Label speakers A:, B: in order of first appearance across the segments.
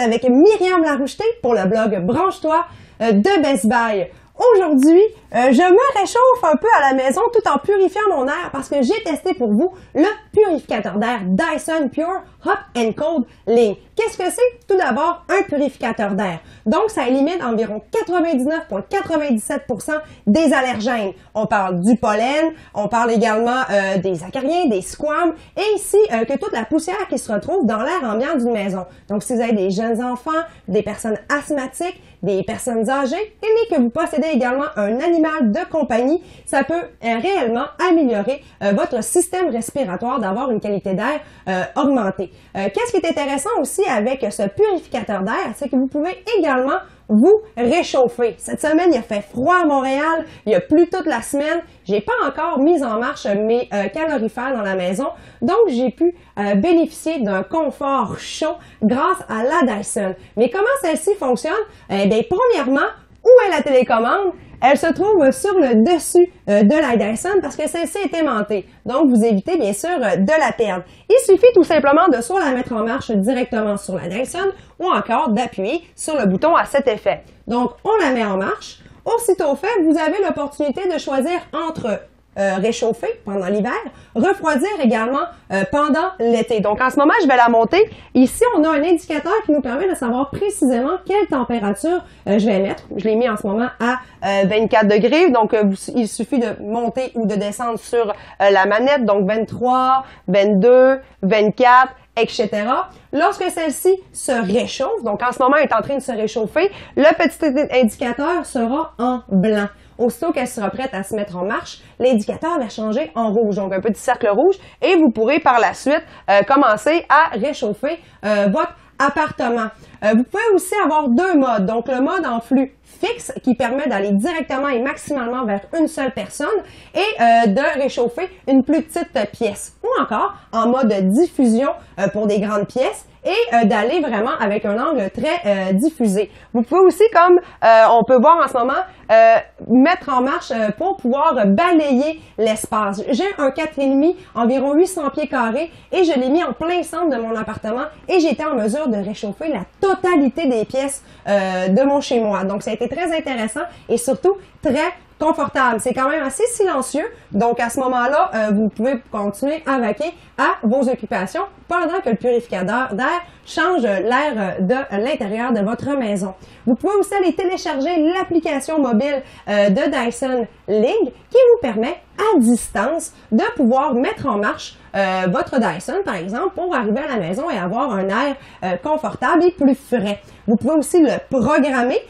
A: avec Myriam Laroucheté pour le blog Branche-toi de Best Buy. Aujourd'hui, je me réchauffe un peu à la maison tout en purifiant mon air parce que j'ai testé pour vous le purificateur d'air Dyson Pure Hot and Cold Link. Qu'est-ce que c'est? Tout d'abord, un purificateur d'air. Donc, ça élimine environ 99,97% des allergènes. On parle du pollen, on parle également des acariens, des squames et ici que toute la poussière qui se retrouve dans l'air ambiant d'une maison. Donc, si vous avez des jeunes enfants, des personnes asthmatiques, des personnes âgées et que vous possédez également un animal de compagnie, ça peut réellement améliorer votre système respiratoire, d'avoir une qualité d'air augmentée. Qu'est-ce qui est intéressant aussi avec ce purificateur d'air, c'est que vous pouvez également vous réchauffer. Cette semaine, il a fait froid à Montréal, il a plu toute la semaine. J'ai pas encore mis en marche mes calorifères dans la maison, donc j'ai pu bénéficier d'un confort chaud grâce à la Dyson. Mais comment celle-ci fonctionne? Eh bien, premièrement, où est la télécommande? Elle se trouve sur le dessus de la Dyson parce que celle-ci est aimantée. Donc, vous évitez bien sûr de la perdre. Il suffit tout simplement de soit la mettre en marche directement sur la Dyson ou encore d'appuyer sur le bouton à cet effet. Donc, on la met en marche. Aussitôt fait, vous avez l'opportunité de choisir entre réchauffer pendant l'hiver, refroidir également pendant l'été. Donc, en ce moment, je vais la monter. Ici, on a un indicateur qui nous permet de savoir précisément quelle température je vais mettre. Je l'ai mis en ce moment à 24 degrés. Donc, il suffit de monter ou de descendre sur la manette. Donc, 23, 22, 24, etc. Lorsque celle-ci se réchauffe, donc en ce moment, elle est en train de se réchauffer, le petit indicateur sera en blanc. Aussitôt qu'elle sera prête à se mettre en marche, l'indicateur va changer en rouge, donc un petit cercle rouge, et vous pourrez par la suite commencer à réchauffer votre appartement. Vous pouvez aussi avoir deux modes, donc le mode en flux fixe qui permet d'aller directement et maximalement vers une seule personne et de réchauffer une plus petite pièce, ou encore en mode diffusion pour des grandes pièces et d'aller vraiment avec un angle très diffusé. Vous pouvez aussi, comme on peut voir en ce moment, mettre en marche pour pouvoir balayer l'espace. J'ai un 4,5, environ 800 pieds carrés, et je l'ai mis en plein centre de mon appartement et j'ai été en mesure de réchauffer la totalité des pièces de mon chez-moi. Donc, ça a été très intéressant et surtout très confortable. C'est quand même assez silencieux, donc à ce moment-là, vous pouvez continuer à vaquer à vos occupations pendant que le purificateur d'air change l'air de l'intérieur de votre maison. Vous pouvez aussi aller télécharger l'application mobile de Dyson Link qui vous permet à distance de pouvoir mettre en marche votre Dyson, par exemple, pour arriver à la maison et avoir un air confortable et plus frais. Vous pouvez aussi le programmer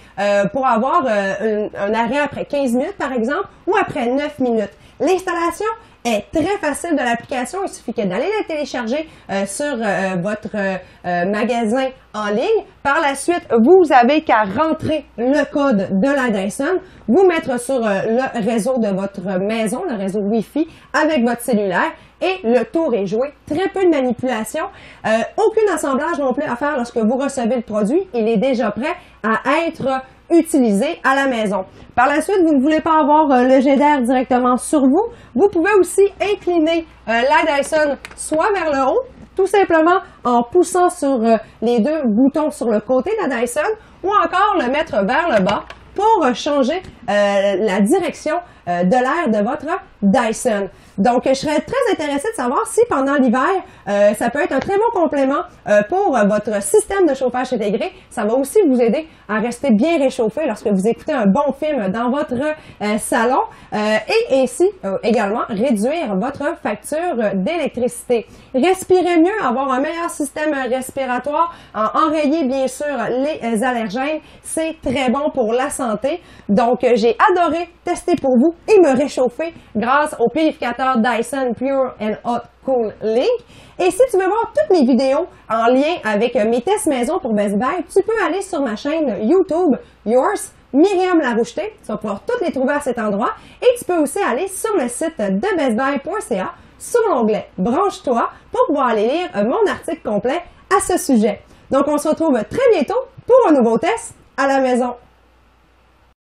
A: pour avoir un arrêt après 15 minutes, par exemple, ou après 9 minutes. L'installation est très facile de l'application. Il suffit que d'aller la télécharger sur votre magasin en ligne. Par la suite, vous avez qu'à rentrer le code de la Dyson, vous mettre sur le réseau de votre maison, le réseau Wi-Fi, avec votre cellulaire. Et le tour est joué. Très peu de manipulation. Aucun assemblage non plus à faire lorsque vous recevez le produit. Il est déjà prêt à être utilisé à la maison. Par la suite, vous ne voulez pas avoir le jet d'air directement sur vous. Vous pouvez aussi incliner la Dyson soit vers le haut, tout simplement en poussant sur les deux boutons sur le côté de la Dyson, ou encore le mettre vers le bas pour changer la direction de l'air de votre Dyson. Donc, je serais très intéressée de savoir si pendant l'hiver, ça peut être un très bon complément pour votre système de chauffage intégré. Ça va aussi vous aider à rester bien réchauffé lorsque vous écoutez un bon film dans votre salon et ainsi également réduire votre facture d'électricité. Respirez mieux, avoir un meilleur système respiratoire, enrayer bien sûr les allergènes, c'est très bon pour la santé. Donc, j'ai adoré tester pour vous et me réchauffer grâce au purificateur Dyson Pure and Hot Cool Link. Et si tu veux voir toutes mes vidéos en lien avec mes tests maison pour Best Buy, tu peux aller sur ma chaîne YouTube Yours, Myriam Laroucheté. Tu vas pouvoir toutes les trouver à cet endroit. Et tu peux aussi aller sur le site de bestbuy.ca sur l'onglet Branche-toi pour pouvoir aller lire mon article complet à ce sujet. Donc, on se retrouve très bientôt pour un nouveau test à la maison.